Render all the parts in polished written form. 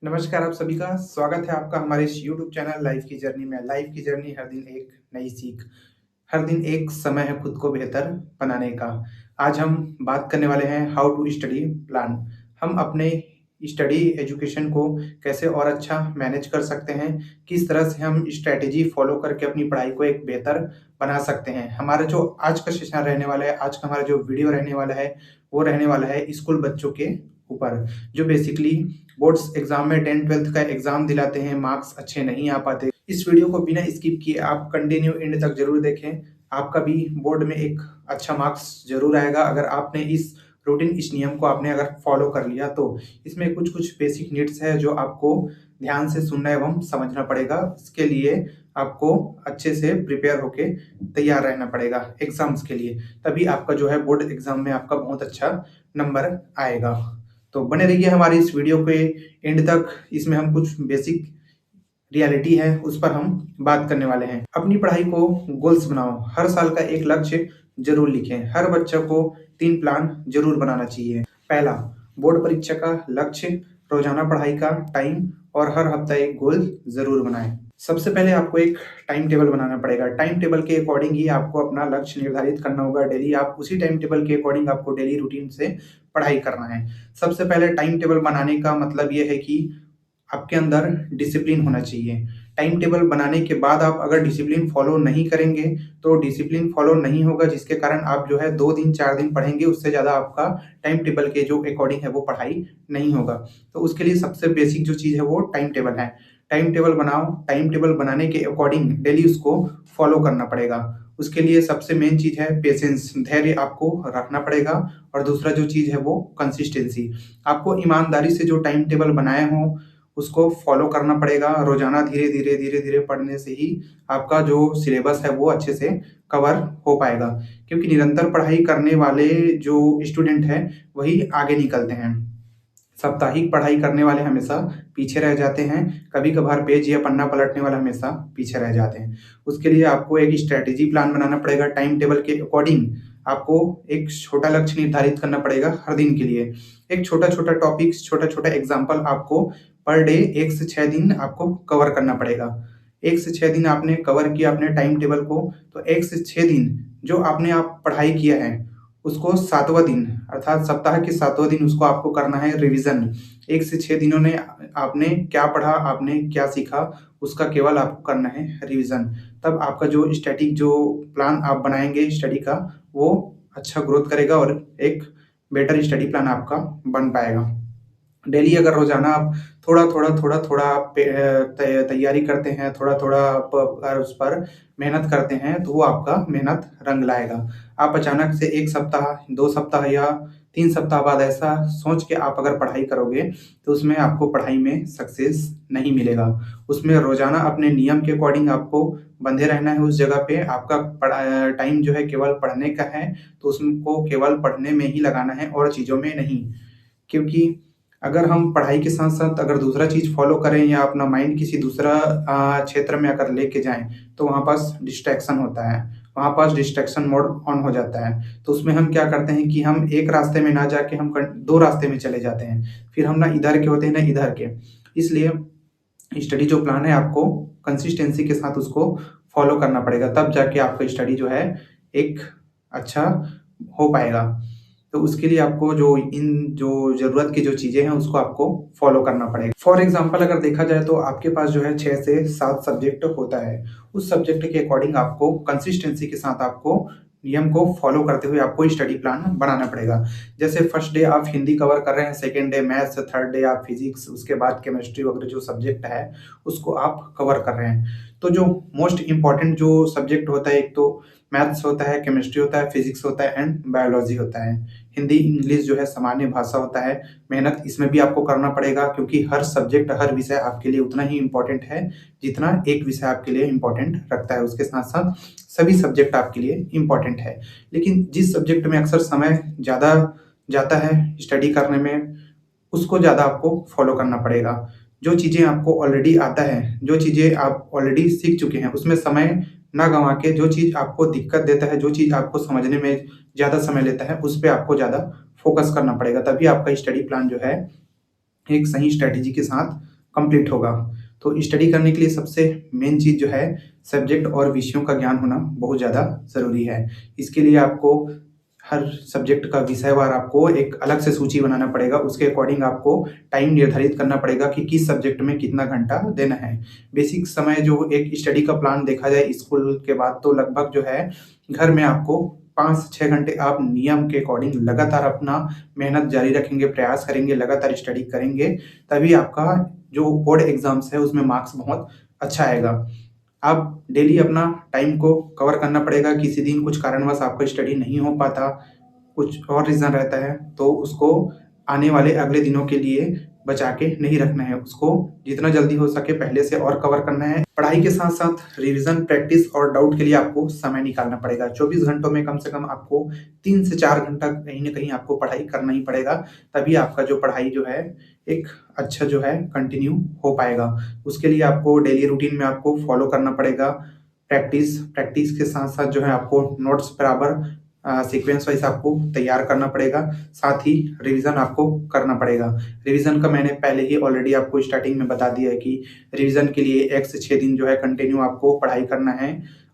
नमस्कार आप सभी का स्वागत है आपका हमारे इस यूट्यूब चैनल लाइफ की जर्नी में। लाइफ की जर्नी हर दिन एक नई सीख, हर दिन एक समय है खुद को बेहतर बनाने का। आज हम बात करने वाले हैं हाउ टू स्टडी प्लान। हम अपने स्टडी एजुकेशन को कैसे और अच्छा मैनेज कर सकते हैं, किस तरह से हम स्ट्रैटेजी फॉलो करके अपनी पढ़ाई को एक बेहतर बना सकते हैं। हमारा जो आज का सेशन रहने वाला है, आज का हमारा जो वीडियो रहने वाला है, वो रहने वाला है स्कूल बच्चों के ऊपर, जो बेसिकली बोर्ड्स एग्जाम में 10th-12th का एग्जाम दिलाते हैं, मार्क्स अच्छे नहीं आ पाते। इस वीडियो को बिना स्किप किए आप कंटिन्यू एंड तक जरूर देखें। आपका भी बोर्ड में एक अच्छा मार्क्स जरूर आएगा अगर आपने इस रूटीन, इस नियम को आपने अगर फॉलो कर लिया तो। इसमें कुछ कुछ बेसिक नीड्स है जो आपको ध्यान से सुनना एवं समझना पड़ेगा। इसके लिए आपको अच्छे से प्रिपेयर होके तैयार रहना पड़ेगा एग्जाम्स के लिए, तभी आपका जो है बोर्ड एग्जाम में आपका बहुत अच्छा नंबर आएगा। तो बने रहिए हमारी इस वीडियो के एंड तक। इसमें हम कुछ बेसिक रियलिटी है उस पर हम बात करने वाले हैं। अपनी पढ़ाई को गोल्स बनाओ, हर साल का एक लक्ष्य जरूर लिखें। हर बच्चे को 3 प्लान जरूर बनाना चाहिए। पहला, बोर्ड परीक्षा का लक्ष्य, रोजाना पढ़ाई का टाइम और हर हफ्ता एक गोल जरूर बनाएं। सबसे पहले आपको एक टाइम टेबल बनाना पड़ेगा। टाइम टेबल के अकॉर्डिंग ही आपको अपना लक्ष्य निर्धारित करना होगा। डेली आप उसी टाइम टेबल के अकॉर्डिंग आपको डेली रूटीन से पढ़ाई करना है। सबसे पहले टाइम टेबल बनाने का मतलब ये है कि आपके अंदर डिसिप्लिन होना चाहिए। टाइम टेबल बनाने के बाद आप अगर डिसिप्लिन फॉलो नहीं करेंगे तो डिसिप्लिन फॉलो नहीं होगा, जिसके कारण आप जो है 2 दिन 4 दिन पढ़ेंगे, उससे ज़्यादा आपका टाइम टेबल के जो अकॉर्डिंग है वो पढ़ाई नहीं होगा। तो उसके लिए सबसे बेसिक जो चीज़ है वो टाइम टेबल है। टाइम टेबल बनाओ, टाइम टेबल बनाने के अकॉर्डिंग डेली उसको फॉलो करना पड़ेगा। उसके लिए सबसे मेन चीज़ है पेशेंस, धैर्य आपको रखना पड़ेगा। और दूसरा जो चीज़ है वो कंसिस्टेंसी। आपको ईमानदारी से जो टाइम टेबल बनाए हो उसको फॉलो करना पड़ेगा। रोजाना धीरे-धीरे पढ़ने से ही आपका जो सिलेबस है वो अच्छे से कवर हो पाएगा। क्योंकि निरंतर पढ़ाई करने वाले जो स्टूडेंट हैं वही आगे निकलते हैं। साप्ताहिक पढ़ाई करने वाले हमेशा पीछे रह जाते हैं। कभी-कभार पेज या पन्ना पलटने वाले हमेशा पीछे रह जाते हैं। उसके लिए आपको एक स्ट्रैटेजी प्लान बनाना पड़ेगा। टाइम टेबल के अकॉर्डिंग आपको एक छोटा लक्ष्य निर्धारित करना पड़ेगा हर दिन के लिए। एक छोटा-छोटा टॉपिक्स, छोटा-छोटा एग्जाम्पल आपको पर डे 1 से 6 दिन आपको कवर करना पड़ेगा। 1 से 6 दिन आपने कवर किया अपने टाइम टेबल को, तो 1 से 6 दिन जो आपने आप पढ़ाई किया है उसको 7वाँ दिन अर्थात सप्ताह के 7वाँ दिन उसको आपको करना है रिवीजन। 1 से 6 दिनों में आपने क्या पढ़ा, आपने क्या सीखा, उसका केवल आपको करना है रिवीजन। तब आपका जो स्टैटिक जो प्लान आप बनाएँगे स्टडी का वो अच्छा ग्रोथ करेगा और एक बेटर स्टडी प्लान आपका बन पाएगा। डेली अगर रोज़ाना आप थोड़ा-थोड़ा आप तैयारी करते हैं, थोड़ा-थोड़ा आप अगर उस पर मेहनत करते हैं, तो वो आपका मेहनत रंग लाएगा। आप अचानक से 1 सप्ताह, 2 सप्ताह या 3 सप्ताह बाद ऐसा सोच के आप अगर पढ़ाई करोगे, तो उसमें आपको पढ़ाई में सक्सेस नहीं मिलेगा। उसमें रोज़ाना अपने नियम के अकॉर्डिंग आपको बंधे रहना है उस जगह पे। आपका टाइम जो है केवल पढ़ने का है, तो उसको केवल पढ़ने में ही लगाना है और चीज़ों में नहीं। क्योंकि अगर हम पढ़ाई के साथ-साथ अगर दूसरा चीज़ फ़ॉलो करें या अपना माइंड किसी दूसरा क्षेत्र में अगर लेके जाएँ, तो वहाँ पास डिस्ट्रैक्शन होता है। वहाँ पास डिस्ट्रैक्शन मोड ऑन हो जाता है। तो उसमें हम क्या करते हैं कि हम एक रास्ते में ना जाके हम 2 रास्ते में चले जाते हैं। फिर हम ना इधर के होते हैं, ना इधर के। इसलिए स्टडी जो प्लान है आपको कंसिस्टेंसी के साथ उसको फ़ॉलो करना पड़ेगा, तब जाके आपका स्टडी जो है एक अच्छा हो पाएगा। तो उसके लिए आपको जो ज़रूरत की जो चीज़ें हैं उसको आपको फ़ॉलो करना पड़ेगा। फॉर एग्ज़ाम्पल अगर देखा जाए तो आपके पास जो है 6 से 7 सब्जेक्ट होता है। उस सब्जेक्ट के अकॉर्डिंग आपको कंसिस्टेंसी के साथ आपको नियम को फ़ॉलो करते हुए आपको स्टडी प्लान बनाना पड़ेगा। जैसे फर्स्ट डे आप हिंदी कवर कर रहे हैं, second day maths, third day आप फिज़िक्स, उसके बाद केमिस्ट्री वगैरह जो सब्जेक्ट है उसको आप कवर कर रहे हैं। तो जो मोस्ट इम्पोर्टेंट जो सब्जेक्ट होता है, एक तो मैथ्स होता है, केमिस्ट्री होता है, फिज़िक्स होता है एंड बायोलॉजी होता है। हिंदी, इंग्लिश जो है सामान्य भाषा होता है। मेहनत इसमें भी आपको करना पड़ेगा क्योंकि हर सब्जेक्ट, हर विषय आपके लिए उतना ही इम्पोर्टेंट है, जितना एक विषय आपके लिए इम्पोर्टेंट रखता है। उसके साथ-साथ सभी सब्जेक्ट आपके लिए इम्पोर्टेंट है। लेकिन जिस सब्जेक्ट में अक्सर समय ज़्यादा जाता है स्टडी करने में, उसको ज़्यादा आपको फ़ॉलो करना पड़ेगा। जो चीज़ें आपको ऑलरेडी आता है, जो चीज़ें आप ऑलरेडी सीख चुके हैं, उसमें समय ना गँवा के जो चीज़ आपको दिक्कत देता है, जो चीज़ आपको समझने में ज़्यादा समय लेता है, उस पे आपको ज़्यादा फ़ोकस करना पड़ेगा। तभी आपका स्टडी प्लान जो है एक सही स्ट्रैटेजी के साथ कंप्लीट होगा। तो स्टडी करने के लिए सबसे मेन चीज़ जो है सब्जेक्ट और विषयों का ज्ञान होना बहुत ज़्यादा ज़रूरी है। इसके लिए आपको हर सब्जेक्ट का विषयवार आपको एक अलग से सूची बनाना पड़ेगा। उसके अकॉर्डिंग आपको टाइम निर्धारित करना पड़ेगा कि किस सब्जेक्ट में कितना घंटा देना है। बेसिक समय जो एक स्टडी का प्लान देखा जाए स्कूल के बाद तो लगभग जो है घर में आपको 5 से 6 घंटे आप नियम के अकॉर्डिंग लगातार अपना मेहनत जारी रखेंगे, प्रयास करेंगे, लगातार स्टडी करेंगे, तभी आपका जो बोर्ड एग्ज़ाम्स है उसमें मार्क्स बहुत अच्छा आएगा। आप डेली अपना टाइम को कवर करना पड़ेगा, किसी दिन कुछ कारणवश आपका स्टडी नहीं हो पाता, कुछ और रीज़न रहता है, तो उसको आने वाले अगले दिनों के लिए बचा के नहीं रखना है, उसको जितना जल्दी हो सके पहले से और कवर करना है। पढ़ाई के साथ-साथ रिवीज़न, प्रैक्टिस और डाउट के लिए आपको समय निकालना पड़ेगा। 24 घंटों में कम से कम आपको 3 से 4 घंटा कहीं न कहीं आपको पढ़ाई करना ही पड़ेगा, तभी आपका जो पढ़ाई जो है एक अच्छा जो है कंटिन्यू हो पाएगा। उसके लिए आपको डेली रूटीन में आपको फॉलो करना पड़ेगा। प्रैक्टिस के साथ-साथ जो है आपको नोट्स बराबर सीक्वेंस वाइज़ आपको तैयार करना पड़ेगा, साथ ही रिवीज़न आपको करना पड़ेगा। रिवीज़न का मैंने पहले ही ऑलरेडी आपको स्टार्टिंग में बता दिया है कि रिवीज़न के लिए 1 से 6 दिन जो है कंटिन्यू आपको पढ़ाई करना है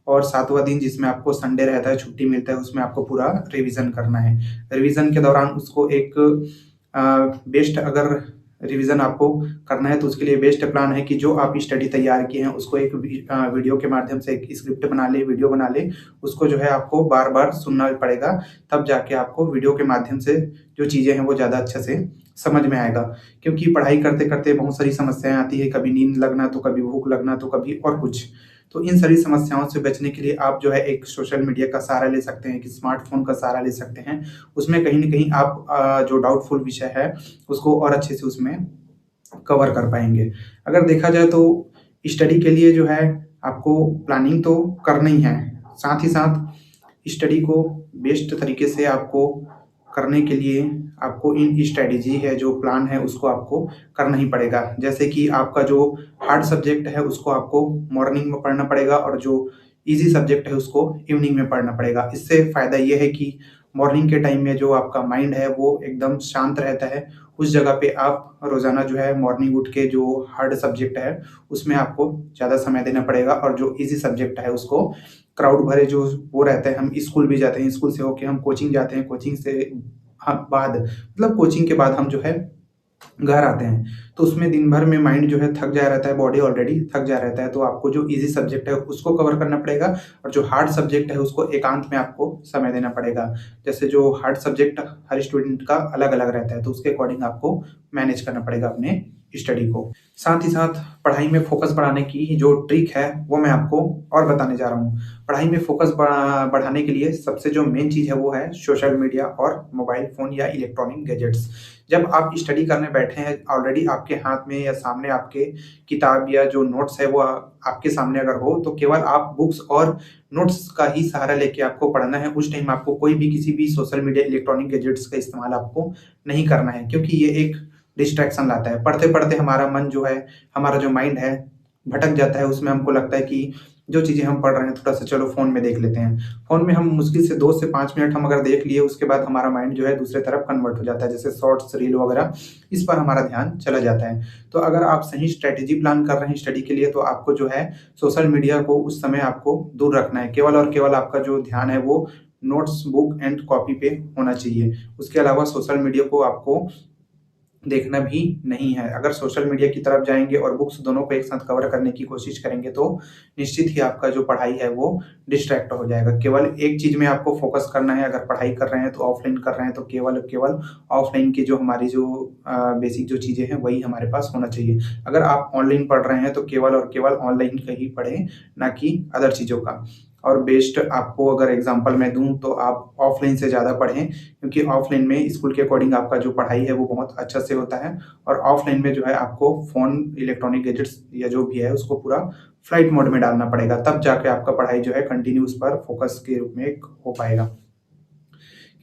और 7वाँ दिन जिसमें आपको संडे रहता है, छुट्टी मिलता है, उसमें आपको पूरा रिवीज़न करना है। रिवीज़न के दौरान उसको एक बेस्ट अगर रिवीज़न आपको करना है तो उसके लिए बेस्ट प्लान है कि जो आप स्टडी तैयार किए हैं उसको एक वीडियो के माध्यम से एक स्क्रिप्ट बना लें, वीडियो बना लें। उसको जो है आपको बार-बार सुनना पड़ेगा, तब जाके आपको वीडियो के माध्यम से जो चीज़ें हैं वो ज़्यादा अच्छे से समझ में आएगा। क्योंकि पढ़ाई करते-करते बहुत सारी समस्याएँ आती हैं, कभी नींद लगना, तो कभी भूख लगना, तो कभी और कुछ। तो इन सारी समस्याओं से बचने के लिए आप जो है एक सोशल मीडिया का सहारा ले सकते हैं, एक स्मार्टफ़ोन का सहारा ले सकते हैं। उसमें कहीं न कहीं आप जो डाउटफुल विषय है उसको और अच्छे से उसमें कवर कर पाएँगे। अगर देखा जाए तो स्टडी के लिए जो है आपको प्लानिंग तो करना ही है, साथ ही साथ स्टडी को बेस्ट तरीके से आपको करने के लिए आपको इन स्ट्रैटेजी है, जो प्लान है उसको आपको करना ही पड़ेगा। जैसे कि आपका जो हार्ड सब्जेक्ट है उसको आपको मॉर्निंग में पढ़ना पड़ेगा और जो ईज़ी सब्जेक्ट है उसको इवनिंग में पढ़ना पड़ेगा। इससे फ़ायदा ये है कि मॉर्निंग के टाइम में जो आपका माइंड है वो एकदम शांत रहता है। उस जगह पे आप रोज़ाना जो है मॉर्निंग उठ के जो हार्ड सब्जेक्ट है उसमें आपको ज़्यादा समय देना पड़ेगा और जो ईज़ी सब्जेक्ट है उसको क्राउड भरे जो वो रहते हैं, हम स्कूल भी जाते हैं, स्कूल से होके हम कोचिंग जाते हैं, कोचिंग से बाद मतलब कोचिंग के बाद हम जो है घर आते हैं, तो उसमें दिन भर में माइंड जो है थक जाया रहता है, बॉडी ऑलरेडी थक जाया रहता है, तो आपको जो ईज़ी सब्जेक्ट है उसको कवर करना पड़ेगा और जो हार्ड सब्जेक्ट है उसको एकांत में आपको समय देना पड़ेगा। जैसे जो हार्ड सब्जेक्ट हर स्टूडेंट का अलग-अलग रहता है, तो उसके अकॉर्डिंग आपको मैनेज करना पड़ेगा अपने स्टडी को। साथ ही साथ पढ़ाई में फ़ोकस बढ़ाने की जो ट्रिक है, वो मैं आपको और बताने जा रहा हूँ। पढ़ाई में फ़ोकस बढ़ाने के लिए सबसे जो मेन चीज़ है वो है सोशल मीडिया और मोबाइल फ़ोन या इलेक्ट्रॉनिक गैजेट्स। जब आप स्टडी करने बैठे हैं, ऑलरेडी आपके हाथ में या सामने आपके किताब या जो नोट्स है वो आपके सामने अगर हो, तो केवल आप बुक्स और नोट्स का ही सहारा लेके आपको पढ़ना है। उस टाइम आपको कोई भी किसी भी सोशल मीडिया, इलेक्ट्रॉनिक गैजेट्स का इस्तेमाल आपको नहीं करना है, क्योंकि ये एक डिस्ट्रैक्शन लाता है। पढ़ते-पढ़ते हमारा मन जो है, हमारा जो माइंड है, भटक जाता है। उसमें हमको लगता है कि जो चीज़ें हम पढ़ रहे हैं थोड़ा-सा चलो फ़ोन में देख लेते हैं। फ़ोन में हम मुश्किल से 2 से 5 मिनट हम अगर देख लिए, उसके बाद हमारा माइंड जो है दूसरे तरफ कन्वर्ट हो जाता है, जैसे शॉर्ट्स, रील वगैरह, इस पर हमारा ध्यान चला जाता है। तो अगर आप सही स्ट्रैटेजी प्लान कर रहे हैं स्टडी के लिए, तो आपको जो है सोशल मीडिया को उस समय आपको दूर रखना है। केवल और केवल आपका जो ध्यान है वो नोट्स, बुक एंड कॉपी पे होना चाहिए। उसके अलावा सोशल मीडिया को आपको देखना भी नहीं है। अगर सोशल मीडिया की तरफ जाएँगे और बुक्स दोनों को एक साथ कवर करने की कोशिश करेंगे, तो निश्चित ही आपका जो पढ़ाई है वो डिस्ट्रैक्ट हो जाएगा। केवल एक चीज़ में आपको फ़ोकस करना है, अगर पढ़ाई कर रहे हैं तो ऑफ़लाइन कर रहे हैं तो केवल ऑफ़लाइन की जो हमारी जो बेसिक जो चीज़ें हैं वही हमारे पास होना चाहिए। अगर आप ऑनलाइन पढ़ रहे हैं तो केवल और केवल ऑनलाइन का ही पढ़ें, ना कि अदर चीज़ों का। और बेस्ट आपको अगर एग्ज़ाम्पल मैं दूँ तो आप ऑफ़लाइन से ज़्यादा पढ़ें, क्योंकि ऑफ़लाइन में स्कूल के अकॉर्डिंग आपका जो पढ़ाई है वो बहुत अच्छा से होता है और ऑफ़लाइन में जो है आपको फ़ोन, इलेक्ट्रॉनिक गैजेट्स या जो भी है उसको पूरा फ्लाइट मोड में डालना पड़ेगा, तब जाके आपका पढ़ाई जो है कंटिन्यू उस पर फ़ोकस के रूप में एक हो पाएगा।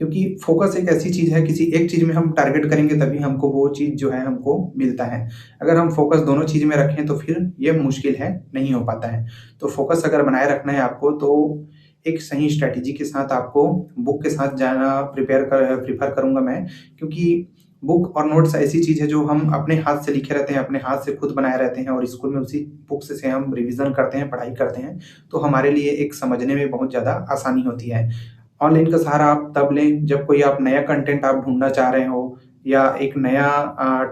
क्योंकि फ़ोकस एक ऐसी चीज़ है, किसी एक चीज़ में हम टारगेट करेंगे तभी हमको वो चीज़ जो है हमको मिलता है। अगर हम फ़ोकस दोनों चीज़ में रखें तो फिर ये मुश्किल है, नहीं हो पाता है। तो फ़ोकस अगर बनाए रखना है आपको, तो एक सही स्ट्रैटेजी के साथ आपको बुक के साथ जाना प्रेफ़र करूँगा मैं, क्योंकि बुक और नोट्स ऐसी चीज़ है जो हम अपने हाथ से लिखे रहते हैं, अपने हाथ से खुद बनाए रहते हैं और स्कूल में उसी बुक से हम रिवीजन करते हैं, पढ़ाई करते हैं, तो हमारे लिए एक समझने में बहुत ज़्यादा आसानी होती है। ऑनलाइन का सहारा आप तब लें जब कोई आप नया कंटेंट आप ढूँढना चाह रहे हो या एक नया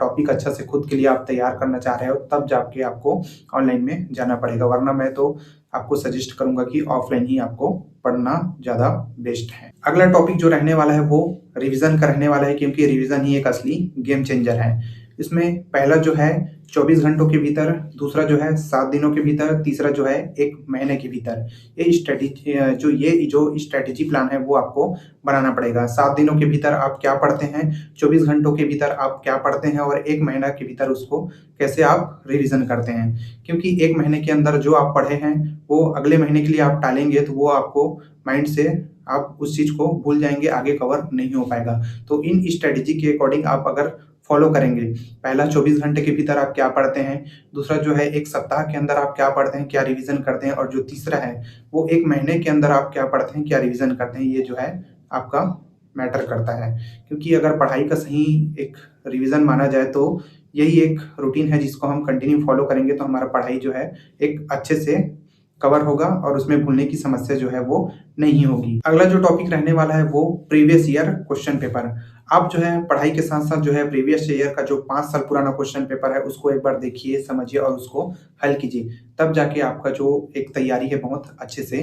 टॉपिक अच्छा से खुद के लिए आप तैयार करना चाह रहे हो, तब जाके आपको ऑनलाइन में जाना पड़ेगा, वरना मैं तो आपको सजेस्ट करूँगा कि ऑफलाइन ही आपको पढ़ना ज़्यादा बेस्ट है। अगला टॉपिक जो रहने वाला है वो रिवीजन का रहने वाला है, क्योंकि रिवीजन ही एक असली गेम चेंजर है। इसमें पहला जो है 24 घंटों के भीतर, दूसरा जो है 7 दिनों के भीतर, तीसरा जो है 1 महीने के भीतर। ये जो स्ट्रैटेजी प्लान है वो आपको बनाना पड़ेगा। 7 दिनों के भीतर आप क्या पढ़ते हैं, 24 घंटों के भीतर आप क्या पढ़ते हैं और 1 महीना के भीतर उसको कैसे आप रिवीजन करते हैं। क्योंकि 1 महीने के अंदर जो आप पढ़े हैं वो अगले महीने के लिए आप टालेंगे तो वो आपको माइंड से आप उस चीज़ को भूल जाएँगे, आगे कवर नहीं हो पाएगा। तो इन स्ट्रैटेजी के अकॉर्डिंग आप अगर फॉलो करेंगे, पहला 24 घंटे के भीतर आप क्या पढ़ते हैं, दूसरा जो है 1 सप्ताह के अंदर आप क्या पढ़ते हैं, क्या रिवीजन करते हैं और जो तीसरा है वो 1 महीने के अंदर आप क्या पढ़ते हैं, क्या रिवीजन करते हैं, ये जो है आपका मैटर करता है। क्योंकि अगर पढ़ाई का सही एक रिवीजन माना जाए तो यही एक रूटीन है जिसको हम कंटिन्यू फॉलो करेंगे तो हमारा पढ़ाई जो है एक अच्छे से कवर होगा और उसमें भूलने की समस्या जो है वो नहीं होगी। अगला जो टॉपिक रहने वाला है वो प्रीवियस ईयर क्वेश्चन पेपर। आप जो है पढ़ाई के साथ-साथ जो है प्रीवियस ईयर का जो 5 साल पुराना क्वेश्चन पेपर है उसको एक बार देखिए, समझिए और उसको हल कीजिए। तब जाके आपका जो एक तैयारी है बहुत अच्छे से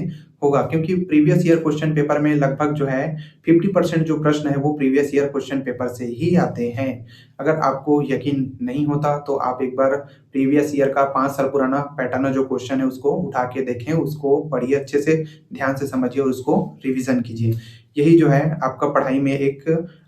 होगा, क्योंकि प्रीवियस ईयर क्वेश्चन पेपर में लगभग जो है 50% जो प्रश्न है वो प्रीवियस ईयर क्वेश्चन पेपर से ही आते हैं। अगर आपको यकीन नहीं होता तो आप एक बार प्रीवियस ईयर का 5 साल पुराना पैटर्न जो क्वेश्चन है उसको उठा के देखें, उसको पढ़िए अच्छे से, ध्यान से समझिए और उसको रिवीजन कीजिए। यही जो है आपका पढ़ाई में एक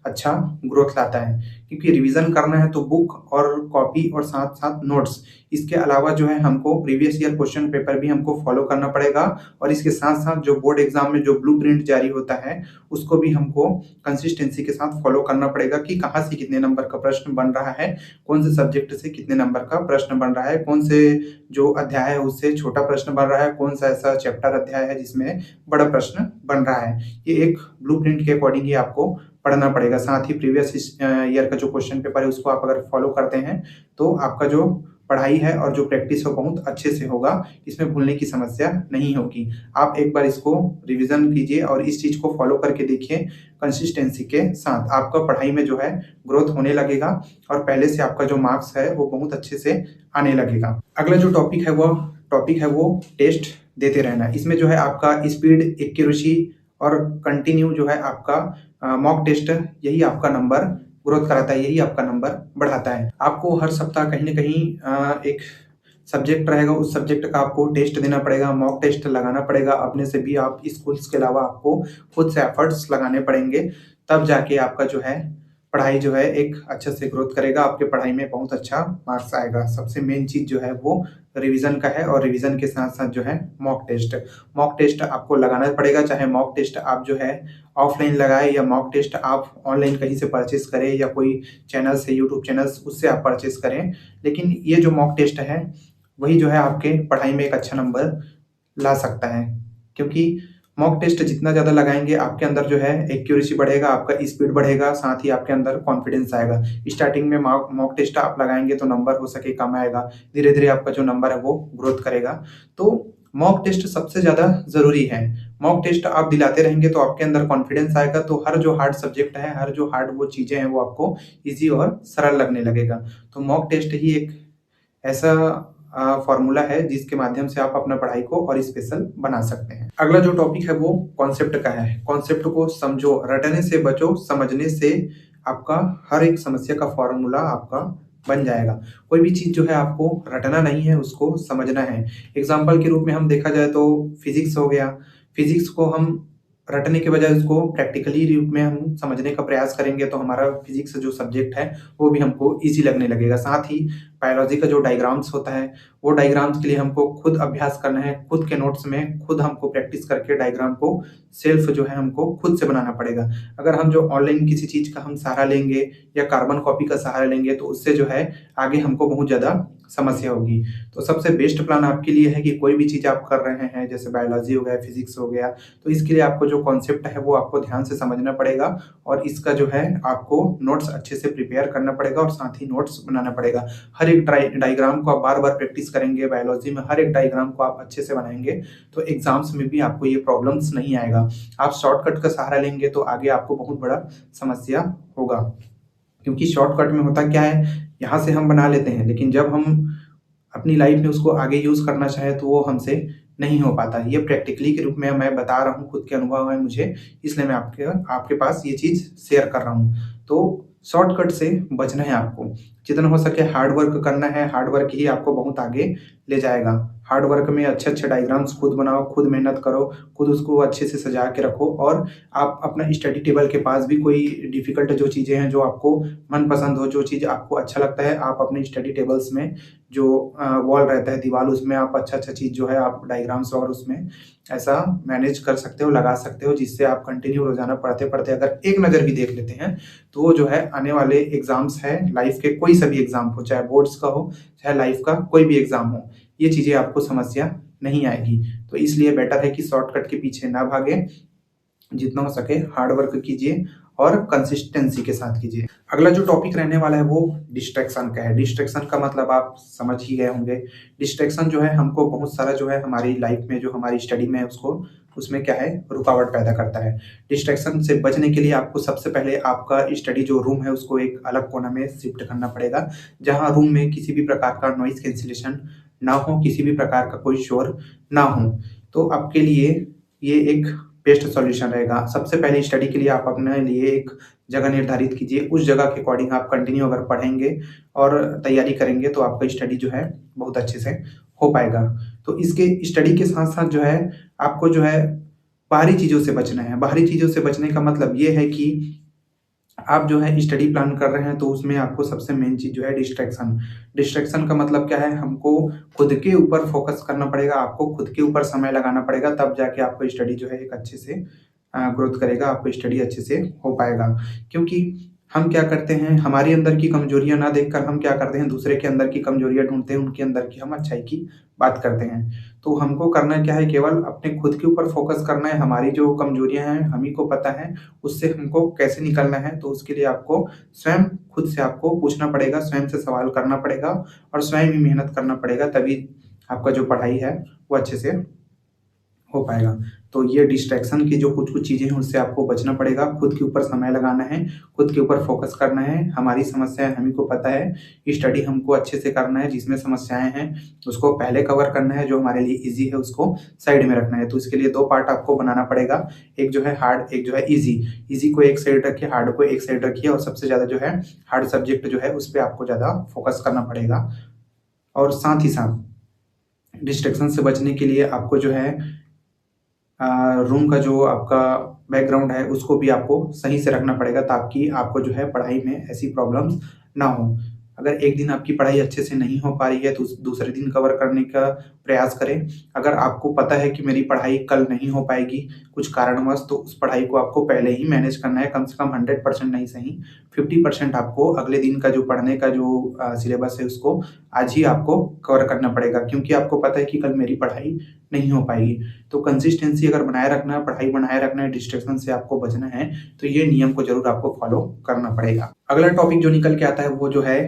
अच्छा ग्रोथ लाता है, क्योंकि रिवीजन करना है तो बुक और कॉपी और साथ-साथ नोट्स, इसके अलावा जो है हमको प्रीवियस ईयर क्वेश्चन पेपर भी हमको फॉलो करना पड़ेगा और इसके साथ-साथ जो बोर्ड एग्जाम में जो ब्लूप्रिंट जारी होता है, उसको भी हमको कंसिस्टेंसी के साथ फॉलो करना पड़ेगा कि कहाँ से कितने नंबर का प्रश्न बन रहा है, कौन से सब्जेक्ट से कितने नंबर का प्रश्न बन रहा है, कौन से जो अध्याय है उससे छोटा प्रश्न बन रहा है, कौन सा ऐसा चैप्टर अध्याय है जिसमें बड़ा प्रश्न बन रहा है। ये एक ब्लूप्रिंट के अकॉर्डिंग ही आपको पढ़ना पड़ेगा। साथ ही प्रीवियस ईयर का जो क्वेश्चन पेपर है उसको आप अगर फॉलो करते हैं तो आपका जो पढ़ाई है और जो प्रैक्टिस है बहुत अच्छे से होगा, इसमें भूलने की समस्या नहीं होगी। आप एक बार इसको रिवीजन कीजिए और इस चीज़ को फॉलो करके देखिए कंसिस्टेंसी के साथ, आपका पढ़ाई में जो है ग्रोथ होने लगेगा और पहले से आपका जो मार्क्स है वो बहुत अच्छे से आने लगेगा। अगला जो टॉपिक है वो टेस्ट देते रहना। इसमें जो है आपका स्पीड, एक्यूरेसी और कंटिन्यू जो है आपका मॉक टेस्ट, यही आपका नंबर ग्रोथ कराता है, यही आपका नंबर बढ़ाता है। आपको हर सप्ताह कहीं न कहीं एक सब्जेक्ट रहेगा, उस सब्जेक्ट का आपको टेस्ट देना पड़ेगा, मॉक टेस्ट लगाना पड़ेगा अपने से भी, आप स्कूल्स के अलावा आपको खुद से एफर्ट्स लगाने पड़ेंगे, तब जाके आपका जो है पढ़ाई जो है एक अच्छे से ग्रोथ करेगा, आपके पढ़ाई में बहुत अच्छा मार्क्स आएगा। सबसे मेन चीज़ जो है वो रिवीजन का है और रिवीजन के साथ-साथ जो है मॉक टेस्ट। मॉक टेस्ट आपको लगाना पड़ेगा, चाहे मॉक टेस्ट आप जो है ऑफलाइन लगाएँ या मॉक टेस्ट आप ऑनलाइन कहीं से परचेज़ करें या कोई चैनल से, यूट्यूब चैनल्स उससे आप परचेज़ करें। लेकिन ये जो मॉक टेस्ट है वही जो है आपके पढ़ाई में एक अच्छा नंबर ला सकता है, क्योंकि मॉक टेस्ट जितना ज़्यादा लगाएँगे आपके अंदर जो है एक्यूरेसी बढ़ेगा, आपका स्पीड बढ़ेगा, साथ ही आपके अंदर कॉन्फिडेंस आएगा। स्टार्टिंग में मॉक टेस्ट आप लगाएँगे तो नंबर हो सके कम आएगा, धीरे-धीरे आपका जो नंबर है वो ग्रोथ करेगा। तो मॉक टेस्ट सबसे ज़्यादा ज़रूरी है। मॉक टेस्ट आप दिलाते रहेंगे तो आपके अंदर कॉन्फिडेंस आएगा, तो हर जो हार्ड सब्जेक्ट है, हर जो हार्ड वो चीज़ें हैं वो आपको ईज़ी और सरल लगने लगेगा। तो मॉक टेस्ट ही एक ऐसा फ़ॉर्मूला है जिसके माध्यम से आप अपना पढ़ाई को और स्पेशल बना सकते हैं। अगला जो टॉपिक है वो कॉन्सेप्ट का है। कॉन्सेप्ट को समझो, रटने से बचो, समझने से आपका हर एक समस्या का फ़ॉर्मूला आपका बन जाएगा। कोई भी चीज़ जो है आपको रटना नहीं है, उसको समझना है। एग्ज़ाम्पल के रूप में हम देखा जाए तो फिज़िक्स हो गया, फिज़िक्स को हम रटने के बजाय उसको प्रैक्टिकली रूप में हम समझने का प्रयास करेंगे तो हमारा फिज़िक्स जो सब्जेक्ट है वो भी हमको ईज़ी लगने लगेगा। साथ ही बायोलॉजी का जो डायग्राम्स होता है वो डायग्राम्स के लिए हमको खुद अभ्यास करना है, खुद के नोट्स में खुद हमको प्रैक्टिस करके डायग्राम को सेल्फ जो है हमको खुद से बनाना पड़ेगा। अगर हम जो ऑनलाइन किसी चीज़ का हम सहारा लेंगे या कार्बन कॉपी का सहारा लेंगे तो उससे जो है आगे हमको बहुत ज़्यादा समस्या होगी। तो सबसे बेस्ट प्लान आपके लिए है कि कोई भी चीज़ आप कर रहे हैं, जैसे बायोलॉजी हो गया, फिजिक्स हो गया, तो इसके लिए आपको जो कॉन्सेप्ट है वो आपको ध्यान से समझना पड़ेगा और इसका जो है आपको नोट्स अच्छे से प्रिपेयर करना पड़ेगा और साथ ही नोट्स बनाना पड़ेगा। हर एक डायग्राम को आप बार-बार प्रैक्टिस करेंगे, बायोलॉजी में हर एक डायग्राम को आप अच्छे से बनाएँगे, तो एग्ज़ाम्स में भी आपको ये प्रॉब्लम्स नहीं आएगा। आप शॉर्टकट का सहारा लेंगे तो आगे आपको बहुत बड़ा समस्या होगा। क्योंकि शॉर्टकट में होता क्या है, यहाँ से हम बना लेते हैं, लेकिन जब हम अपनी लाइफ में उसको आगे यूज़ करना चाहें तो वो हमसे नहीं हो पाता। ये प्रैक्टिकली के रूप में मैं बता रहा हूँ, खुद के अनुभव है मुझे, इसलिए मैं आपके आपके पास ये चीज़ शेयर कर रहा हूँ। तो शॉर्टकट से बचना है आपको। जितना हो सके हार्ड वर्क करना है, हार्ड वर्क ही आपको बहुत आगे ले जाएगा। हार्ड वर्क में अच्छे-अच्छे डायग्राम्स खुद बनाओ, खुद मेहनत करो, खुद उसको अच्छे से सजा के रखो और आप अपना स्टडी टेबल के पास भी कोई डिफ़िकल्ट जो चीज़ें हैं, जो आपको मनपसंद हो, जो चीज़ आपको अच्छा लगता है, आप अपने स्टडी टेबल्स में जो वॉल रहता है, दीवार, उसमें आप अच्छा-अच्छा चीज़ जो है आप डायग्राम्स और उसमें ऐसा मैनेज कर सकते हो, लगा सकते हो, जिससे आप कंटिन्यू रोज़ाना पढ़ते-पढ़ते अगर एक नज़र भी देख लेते हैं, तो वो जो है आने वाले एग्ज़ाम्स हैं, लाइफ़ के कोई सा भी एग्ज़ाम हो, चाहे बोर्ड्स का हो, चाहे लाइफ़ का कोई भी एग्ज़ाम हो, ये चीज़ें आपको समस्या नहीं आएगी। तो इसलिए बेटर है कि शॉर्टकट के पीछे ना भागें, जितना हो सके हार्ड वर्क कीजिए और कंसिस्टेंसी के साथ कीजिए। अगला जो टॉपिक रहने वाला है वो डिस्ट्रैक्शन का है। डिस्ट्रैक्शन का मतलब आप समझ ही गए होंगे। डिस्ट्रैक्शन जो है हमको बहुत सारा जो है हमारी लाइफ में जो हमारी स्टडी में उसको उसमें क्या है रुकावट पैदा करता है। डिस्ट्रैक्शन से बचने के लिए आपको सबसे पहले आपका स्टडी जो रूम है उसको एक अलग कोना में शिफ्ट करना पड़ेगा, जहाँ रूम में किसी भी प्रकार का नॉइज़ कैंसलेशन ना हो, किसी भी प्रकार का कोई शोर ना हो। तो आपके लिए ये एक बेस्ट सॉल्यूशन रहेगा। सबसे पहले स्टडी के लिए आप अपने लिए एक जगह निर्धारित कीजिए, उस जगह के अकॉर्डिंग आप कंटिन्यू अगर पढ़ेंगे और तैयारी करेंगे तो आपका स्टडी जो है बहुत अच्छे से हो पाएगा। तो इसके स्टडी के साथ-साथ जो है आपको जो है बाहरी चीज़ों से बचना है। बाहरी चीज़ों से बचने का मतलब ये है कि आप जो है स्टडी प्लान कर रहे हैं तो उसमें आपको सबसे मेन चीज़ जो है डिस्ट्रैक्शन। डिस्ट्रैक्शन का मतलब क्या है, हमको खुद के ऊपर फ़ोकस करना पड़ेगा, आपको खुद के ऊपर समय लगाना पड़ेगा, तब जाके आपको स्टडी जो है एक अच्छे से ग्रोथ करेगा, आपको स्टडी अच्छे से हो पाएगा। क्योंकि हम क्या करते हैं, हमारी अंदर की कमजोरियाँ ना देखकर हम क्या करते हैं, दूसरे के अंदर की कमजोरियाँ ढूँढते हैं, उनके अंदर की हम अच्छाई की बात करते हैं। तो हमको करना क्या है, केवल अपने खुद के ऊपर फ़ोकस करना है, हमारी जो कमजोरियाँ हैं, हम ही को पता है, उससे हमको कैसे निकलना है। तो उसके लिए आपको स्वयं खुद से आपको पूछना पड़ेगा, स्वयं से सवाल करना पड़ेगा और स्वयं ही मेहनत करना पड़ेगा, तभी आपका जो पढ़ाई है, वो अच्छे से हो पाएगा। तो ये डिस्ट्रैक्शन की जो कुछ-कुछ चीज़ें हैं उससे आपको बचना पड़ेगा, खुद के ऊपर समय लगाना है, खुद के ऊपर फ़ोकस करना है। हमारी समस्याएँ हम ही को पता है, स्टडी हमको अच्छे से करना है, जिसमें समस्याएँ हैं उसको पहले कवर करना है, जो हमारे लिए ईज़ी है उसको साइड में रखना है। तो इसके लिए 2 पार्ट आपको बनाना पड़ेगा, एक जो है हार्ड, एक जो है ईज़ी। ईज़ी को एक साइड रखिए, हार्ड को एक साइड रखिए और सबसे ज़्यादा जो है हार्ड सब्जेक्ट जो है उस पे आपको ज़्यादा फ़ोकस करना पड़ेगा। और साथ ही साथ डिस्ट्रैक्शन से बचने के लिए आपको जो है रूम का जो आपका बैकग्राउंड है उसको भी आपको सही से रखना पड़ेगा, ताकि आपको जो है पढ़ाई में ऐसी प्रॉब्लम्स ना हो। अगर एक दिन आपकी पढ़ाई अच्छे से नहीं हो पा रही है तो दूसरे दिन कवर करने का प्रयास करें। अगर आपको पता है कि मेरी पढ़ाई कल नहीं हो पाएगी कुछ कारणवश, तो उस पढ़ाई को आपको पहले ही मैनेज करना है, कम से कम 100% नहीं सही 50% आपको अगले दिन का जो पढ़ने का जो सिलेबस है उसको आज ही आपको कवर करना पड़ेगा, क्योंकि आपको पता है कि कल मेरी पढ़ाई नहीं हो पाएगी। तो कंसिस्टेंसी अगर बनाए रखना है, पढ़ाई बनाए रखना है, डिस्ट्रैक्शन से आपको बचना है, तो ये नियम को ज़रूर आपको फ़ॉलो करना पड़ेगा। अगला टॉपिक जो निकल के आता है वो जो है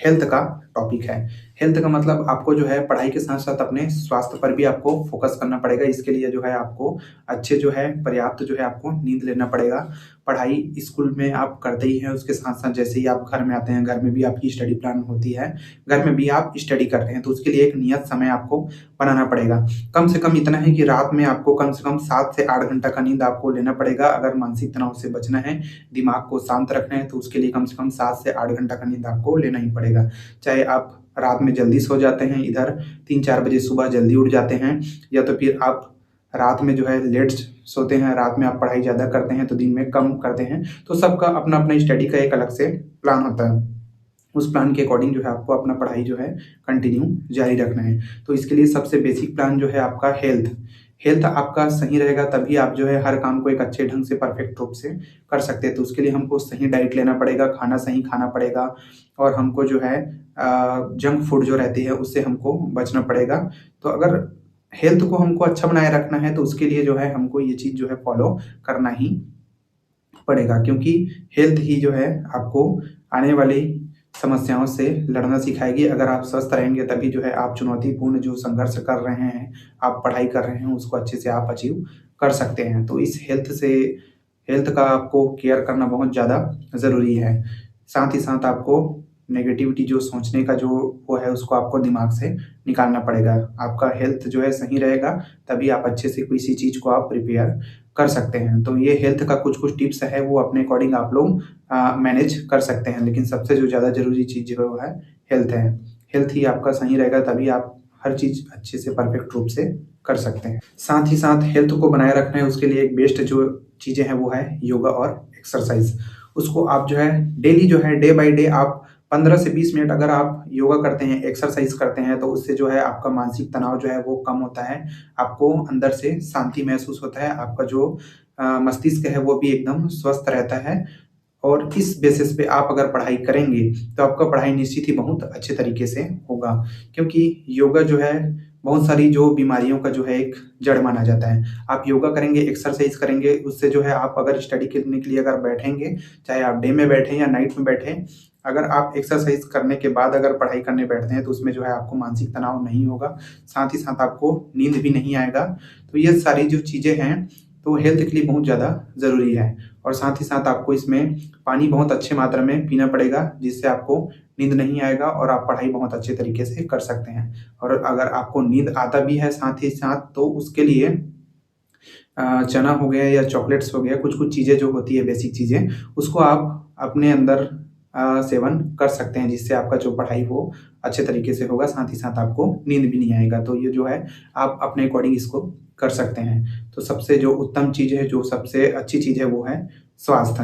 हेल्थ का टॉपिक है। हेल्थ का मतलब आपको जो है पढ़ाई के साथ-साथ अपने स्वास्थ्य पर भी आपको फ़ोकस करना पड़ेगा। इसके लिए जो है आपको अच्छे जो है पर्याप्त जो है आपको नींद लेना पड़ेगा। पढ़ाई स्कूल में आप करते ही हैं, उसके साथ-साथ जैसे ही आप घर में आते हैं, घर में भी आपकी स्टडी प्लान होती है, घर में भी आप स्टडी करते हैं, तो उसके लिए एक नियत समय आपको बनाना पड़ेगा। कम से कम इतना है कि रात में आपको कम से कम 7 से 8 घंटा का नींद आपको लेना पड़ेगा। अगर मानसिक तनाव से बचना है, दिमाग को शांत रखना है, तो उसके लिए कम से कम 7 से 8 घंटा का नींद आपको लेना ही पड़ेगा। चाहे आप रात में जल्दी सो जाते हैं, इधर 3-4 बजे सुबह जल्दी उठ जाते हैं, या तो फिर आप रात में जो है लेट सोते हैं, रात में आप पढ़ाई ज़्यादा करते हैं, तो दिन में कम करते हैं। तो सबका अपना-अपना स्टडी का एक अलग से प्लान होता है। उस प्लान के अकॉर्डिंग जो है आपको अपना पढ़ाई जो है कंटिन्यू जारी रखना है। तो इसके लिए सबसे बेसिक प्लान जो है आपका हेल्थ। हेल्थ आपका सही रहेगा तभी आप जो है हर काम को एक अच्छे ढंग से परफेक्ट रूप से कर सकते हैं। तो उसके लिए हमको सही डाइट लेना पड़ेगा, खाना सही खाना पड़ेगा और हमको जो है जंक फूड जो रहती है उससे हमको बचना पड़ेगा। तो अगर हेल्थ को हमको अच्छा बनाए रखना है तो उसके लिए जो है हमको ये चीज़ जो है फॉलो करना ही पड़ेगा, क्योंकि हेल्थ ही जो है आपको आने वाली समस्याओं से लड़ना सिखाएगी। अगर आप स्वस्थ रहेंगे तभी जो है आप चुनौतीपूर्ण जो संघर्ष कर रहे हैं, आप पढ़ाई कर रहे हैं, उसको अच्छे से आप अचीव कर सकते हैं। तो इस हेल्थ का आपको केयर करना बहुत ज़्यादा ज़रूरी है। साथ ही साथ आपको नेगेटिविटी जो सोचने का जो वो है उसको आपको दिमाग से निकालना पड़ेगा। आपका हेल्थ जो है सही रहेगा तभी आप अच्छे से किसी चीज़ को आप प्रिपेयर कर सकते हैं। तो ये हेल्थ का कुछ-कुछ टिप्स है वो अपने अकॉर्डिंग आप लोग मैनेज कर सकते हैं। लेकिन सबसे जो ज़्यादा ज़रूरी चीज़ जो है वो है हेल्थ है। हेल्थ ही आपका सही रहेगा तभी आप हर चीज़ अच्छे से परफेक्ट रूप से कर सकते हैं। साथ ही साथ हेल्थ को बनाए रखना है उसके लिए एक बेस्ट जो चीज़ें हैं वो है योगा और एक्सरसाइज़। उसको आप जो है डेली जो है डे बाय डे आप 15 से 20 मिनट अगर आप योगा करते हैं, एक्सरसाइज़ करते हैं तो उससे जो है आपका मानसिक तनाव जो है वो कम होता है। आपको अंदर से शांति महसूस होता है। आपका जो मस्तिष्क है वो भी एकदम स्वस्थ रहता है। और इस बेसिस पे आप अगर पढ़ाई करेंगे, तो आपका पढ़ाई निश्चित ही बहुत अच्छे तरीके से होगा। क्योंकि योगा जो है, बहुत सारी जो बीमारियों का जो है एक जड़ माना जाता है। आप योगा करेंगे, एक्सरसाइज़ करेंगे, उससे जो है आप अगर स्टडी करने के लिए अगर बैठेंगे, चाहे आप डे में बैठें या नाइट में बैठें, अगर आप एक्सरसाइज़ करने के बाद अगर पढ़ाई करने बैठते हैं, तो उसमें जो है आपको मानसिक तनाव नहीं होगा, साथ ही साथ आपको नींद भी नहीं आएगा। तो ये सारी जो चीज़ें हैं, तो हेल्थ के लिए बहुत ज़्यादा ज़रूरी है। और साथ ही साथ आपको इसमें पानी बहुत अच्छे मात्रा में पीना पड़ेगा, जिससे आपको नींद नहीं आएगा और आप पढ़ाई बहुत अच्छे तरीके से कर सकते हैं। और अगर आपको नींद आता भी है साथ ही साथ तो उसके लिए चना हो गया या चॉकलेट्स हो गया, कुछ-कुछ चीज़ें जो होती है बेसिक चीज़ें, उसको आप अपने अंदर सेवन कर सकते हैं, जिससे आपका जो पढ़ाई वो अच्छे तरीके से होगा, साथ ही साथ आपको नींद भी नहीं आएगा। तो ये जो है आप अपने अकॉर्डिंग इसको कर सकते हैं। तो सबसे जो उत्तम चीज़ है, जो सबसे अच्छी चीज़ है वो है स्वास्थ्य।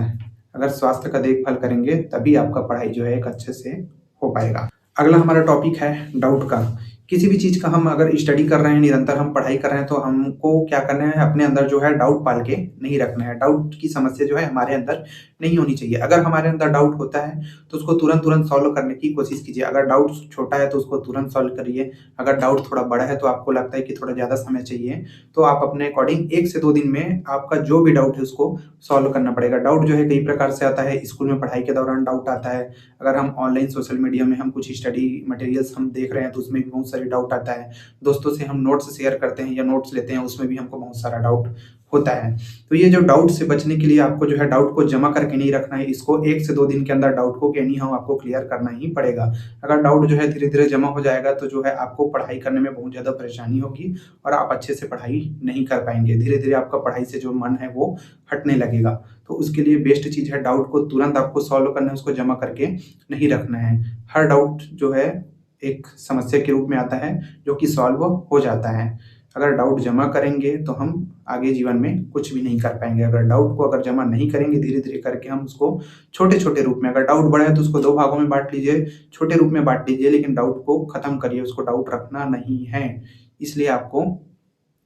अगर स्वास्थ्य का देखभाल करेंगे तभी आपका पढ़ाई जो है एक अच्छे से हो पाएगा। अगला हमारा टॉपिक है डाउट का। किसी भी चीज़ का हम अगर स्टडी कर रहे हैं, निरंतर हम पढ़ाई कर रहे हैं, तो हमको क्या करना है, अपने अंदर जो है डाउट पाल के नहीं रखना है। डाउट की समस्या जो है हमारे अंदर नहीं होनी चाहिए। अगर हमारे अंदर डाउट होता है, तो उसको तुरंत-तुरंत सॉल्व करने की कोशिश कीजिए। अगर डाउट छोटा है, तो उसको तुरंत सॉल्व करिए। अगर डाउट थोड़ा बड़ा है, तो आपको लगता है कि थोड़ा ज़्यादा समय चाहिए, तो आप अपने अकॉर्डिंग 1 से 2 दिन में आपका जो भी डाउट है, उसको सॉल्व करना पड़ेगा। डाउट जो है कई प्रकार से आता है। स्कूल में पढ़ाई के दौरान डाउट आता है। अगर हम ऑनलाइन सोशल मीडिया में हम कुछ स्टडी मटेरियल्स हम देख रहे हैं, तो उसमें भी बहुत सारे डाउट आता है। दोस्तों से हम नोट्स शेयर करते हैं या नोट्स लेते हैं, उसमें भी हमको बहुत सारा डाउट होता है। तो ये जो डाउट से बचने के लिए आपको जो है डाउट को जमा करके नहीं रखना है, इसको 1 से 2 दिन के अंदर डाउट को एनी हाउ आपको क्लियर करना ही पड़ेगा। अगर डाउट जो है धीरे-धीरे जमा हो जाएगा तो जो है आपको पढ़ाई करने में बहुत ज़्यादा परेशानी होगी और आप अच्छे से पढ़ाई नहीं कर पाएँगे। धीरे-धीरे आपका पढ़ाई से जो मन है वो हटने लगेगा। तो उसके लिए बेस्ट चीज़ है, डाउट को तुरंत आपको सॉल्व करना है, उसको जमा करके नहीं रखना है। हर डाउट जो है एक समस्या के रूप में आता है, जो कि सॉल्व हो जाता है। अगर डाउट जमा करेंगे तो हम आगे जीवन में कुछ भी नहीं कर पाएँगे। अगर डाउट को अगर जमा नहीं करेंगे धीरे-धीरे करके, हम उसको छोटे-छोटे रूप में, अगर डाउट बड़ा है तो उसको 2 भागों में बाँट लीजिए, छोटे रूप में बाँट लीजिए, लेकिन डाउट को खत्म करिए, उसको डाउट रखना नहीं है। इसलिए आपको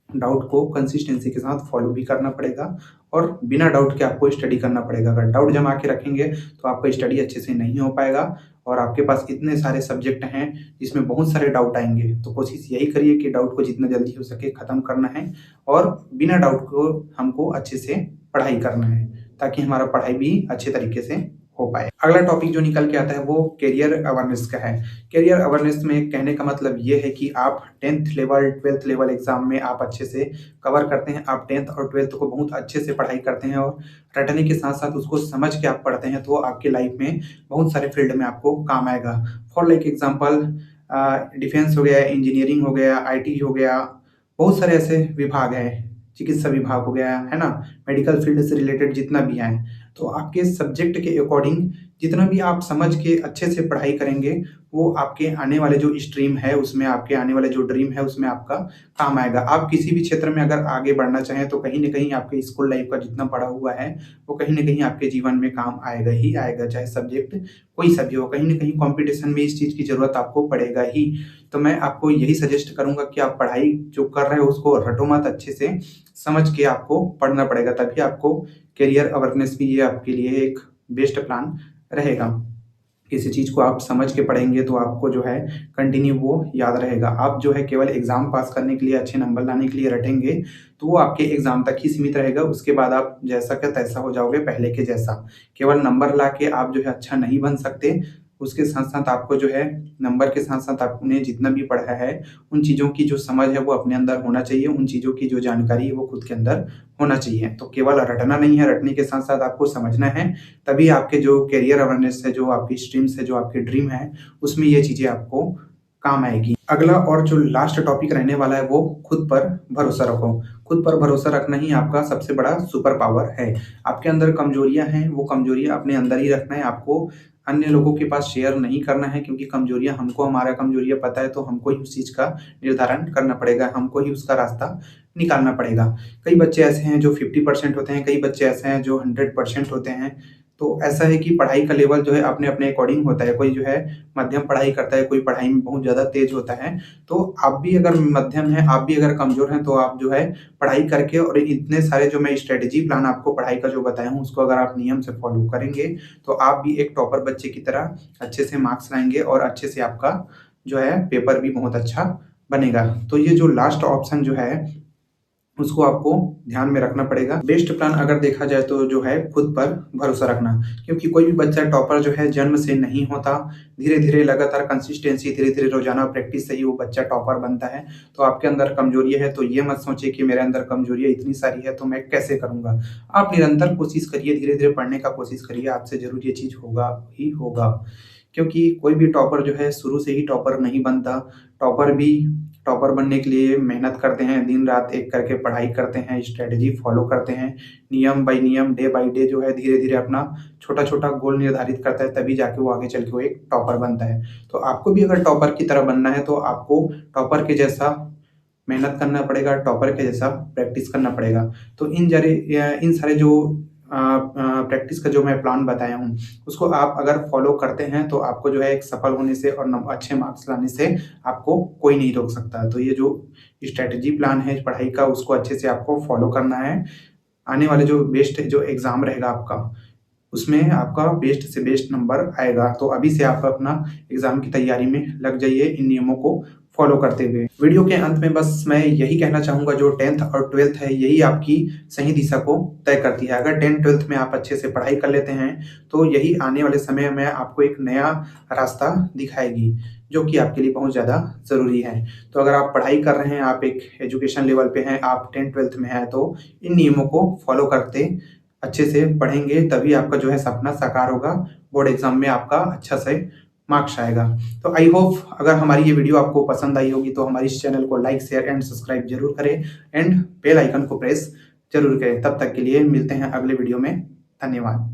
डाउट को कंसिस्टेंसी के साथ फॉलो भी करना पड़ेगा और बिना डाउट के आपको स्टडी करना पड़ेगा। अगर डाउट जमा के रखेंगे तो आपका स्टडी अच्छे से नहीं हो पाएगा और आपके पास इतने सारे सब्जेक्ट हैं जिसमें बहुत सारे डाउट आएँगे। तो कोशिश यही करिए कि डाउट को जितना जल्दी हो सके ख़त्म करना है और बिना डाउट को हमको अच्छे से पढ़ाई करना है, ताकि हमारा पढ़ाई भी अच्छे तरीके से हो पाए। अगला टॉपिक जो निकल के आता है वो करियर अवेयरनेस का है। करियर अवेयरनेस में कहने का मतलब ये है कि आप 10th level, 12th level exam में आप अच्छे से कवर करते हैं। आप 10th और 12th को बहुत अच्छे से पढ़ाई करते हैं और रटने के साथ-साथ उसको समझ के आप पढ़ते हैं, तो आपकी लाइफ में बहुत सारे फील्ड में आपको काम आएगा। फॉर लाइक एग्ज़ाम्पल डिफेंस हो गया, इंजीनियरिंग हो गया, आईटी हो गया, बहुत सारे ऐसे विभाग हैं, चिकित्सा विभाग हो गया, है ना? मेडिकल फील्ड से रिलेटेड जितना भी है, तो आपके सब्जेक्ट के अकॉर्डिंग जितना भी आप समझ के अच्छे से पढ़ाई करेंगे, वो आपके आने वाले जो स्ट्रीम है उसमें, आपके आने वाले जो ड्रीम है उसमें आपका काम आएगा। आप किसी भी क्षेत्र में अगर आगे बढ़ना चाहें तो कहीं न कहीं आपके स्कूल लाइफ़ का जितना पढ़ा हुआ है, वो कहीं न कहीं आपके जीवन में काम आएगा ही आएगा, चाहे सब्जेक्ट कोई सा भी हो। कहीं न कहीं कॉम्पिटिशन में इस चीज़ की ज़रूरत आपको पड़ेगा ही। तो मैं आपको यही सजेस्ट करूँगा कि आप पढ़ाई जो कर रहे हो उसको रटो मत, अच्छे से समझ के आपको पढ़ना पड़ेगा, तभी आपको करियर अवेयरनेस भी ये आपके लिए एक बेस्ट प्लान रहेगा। किसी चीज़ को आप समझ के पढ़ेंगे तो आपको जो है कंटिन्यू वो याद रहेगा। आप जो है केवल एग्ज़ाम पास करने के लिए, अच्छे नंबर लाने के लिए रटेंगे, तो वो आपके एग्ज़ाम तक ही सीमित रहेगा। उसके बाद आप जैसा का तैसा हो जाओगे पहले के जैसा। केवल नंबर ला के आप जो है अच्छा नहीं बन सकते। उसके साथ-साथ आपको जो है नंबर के साथ-साथ आपने जितना भी पढ़ा है, उन चीज़ों की जो समझ है वो अपने अंदर होना चाहिए, उन चीज़ों की जो जानकारी है वो खुद के अंदर होना चाहिए। तो केवल रटना नहीं है, रटने के साथ-साथ आपको समझना है, तभी आपके जो करियर अवेयरनेस है, जो आपकी स्ट्रीम्स है, जो आपकी ड्रीम है, उसमें ये चीज़ें आपको काम आएगी। अगला और जो लास्ट टॉपिक रहने वाला है वो खुद पर भरोसा रखो। खुद पर भरोसा रखना ही आपका सबसे बड़ा सुपर पावर है। आपके अंदर कमजोरियाँ हैं, वो कमजोरियाँ अपने अंदर ही रखना है, आपको अन्य लोगों के पास शेयर नहीं करना है, क्योंकि कमजोरियाँ हमको हमारा कमजोरियाँ पता है तो हमको ही उस चीज़ का निर्धारण करना पड़ेगा, हमको ही उसका रास्ता निकालना पड़ेगा। कई बच्चे ऐसे हैं जो 50% होते हैं, कई बच्चे ऐसे हैं जो 100% होते हैं। तो ऐसा है कि पढ़ाई का लेवल जो है अपने-अपने अकॉर्डिंग होता है। कोई जो है मध्यम पढ़ाई करता है, कोई पढ़ाई में बहुत ज़्यादा तेज़ होता है। तो आप भी अगर मध्यम हैं, आप भी अगर कमज़ोर हैं, तो आप जो है पढ़ाई करके और इतने सारे जो मैं स्ट्रैटेजी प्लान आपको पढ़ाई का जो बताया हूँ, उसको अगर आप नियम से फॉलो करेंगे, तो आप भी एक टॉपर बच्चे की तरह अच्छे से मार्क्स लाएँगे और अच्छे से आपका जो है पेपर भी बहुत अच्छा बनेगा। तो ये जो लास्ट ऑप्शन जो है उसको आपको ध्यान में रखना पड़ेगा। बेस्ट प्लान अगर देखा जाए तो जो है खुद पर भरोसा रखना, क्योंकि कोई भी बच्चा टॉपर जो है जन्म से नहीं होता। धीरे-धीरे लगातार कंसिस्टेंसी, धीरे-धीरे रोज़ाना प्रैक्टिस से ही वो बच्चा टॉपर बनता है। तो आपके अंदर कमज़ोरियाँ है तो ये मत सोचिए कि मेरे अंदर कमज़ोरियाँ इतनी सारी है तो मैं कैसे करूँगा? आप निरंतर कोशिश करिए, धीरे-धीरे पढ़ने का कोशिश करिए, आपसे ज़रूर ये चीज़ होगा ही होगा। क्योंकि कोई भी टॉपर जो है शुरू से ही टॉपर नहीं बनता। टॉपर भी टॉपर बनने के लिए मेहनत करते हैं, दिन-रात एक करके पढ़ाई करते हैं, स्ट्रैटेजी फ़ॉलो करते हैं, नियम बाय नियम, डे बाय डे जो है धीरे-धीरे अपना छोटा-छोटा गोल निर्धारित करता है, तभी जाके वो आगे चल के वो एक टॉपर बनता है। तो आपको भी अगर टॉपर की तरह बनना है, तो आपको टॉपर के जैसा मेहनत करना पड़ेगा, टॉपर के जैसा प्रैक्टिस करना पड़ेगा। तो इन सारे जो प्रैक्टिस का जो मैं प्लान बताया हूँ, उसको आप अगर फ़ॉलो करते हैं, तो आपको जो है एक सफल होने से और अच्छे मार्क्स लाने से आपको कोई नहीं रोक सकता। तो ये जो स्ट्रैटेजी प्लान है पढ़ाई का, उसको अच्छे से आपको फ़ॉलो करना है। आने वाले जो बेस्ट जो एग्ज़ाम रहेगा आपका, उसमें आपका बेस्ट से बेस्ट नंबर आएगा। तो अभी से आप अपना एग्ज़ाम की तैयारी में लग जाइए इन नियमों को फ़ॉलो करते हुए। वीडियो के अंत में बस मैं यही कहना चाहूँगा, जो 10th और 12th है यही आपकी सही दिशा को तय करती है। अगर 10th-12th में आप अच्छे से पढ़ाई कर लेते हैं, तो यही आने वाले समय में आपको एक नया रास्ता दिखाएगी, जो कि आपके लिए बहुत ज़्यादा ज़रूरी है। तो अगर आप पढ़ाई कर रहे हैं, आप एक एजुकेशन लेवल पे हैं, आप 10th-12th में हैं, तो इन नियमों को फ़ॉलो करते अच्छे से पढ़ेंगे, तभी आपका जो है सपना साकार होगा। बोर्ड एग्ज़ाम में आपका अच्छा से मार्क्स आएगा। तो आई होप अगर हमारी ये वीडियो आपको पसंद आई होगी, तो हमारे इस चैनल को लाइक, शेयर एंड सब्सक्राइब ज़रूर करें एंड बेल आइकन को प्रेस ज़रूर करें। तब तक के लिए मिलते हैं अगले वीडियो में। धन्यवाद।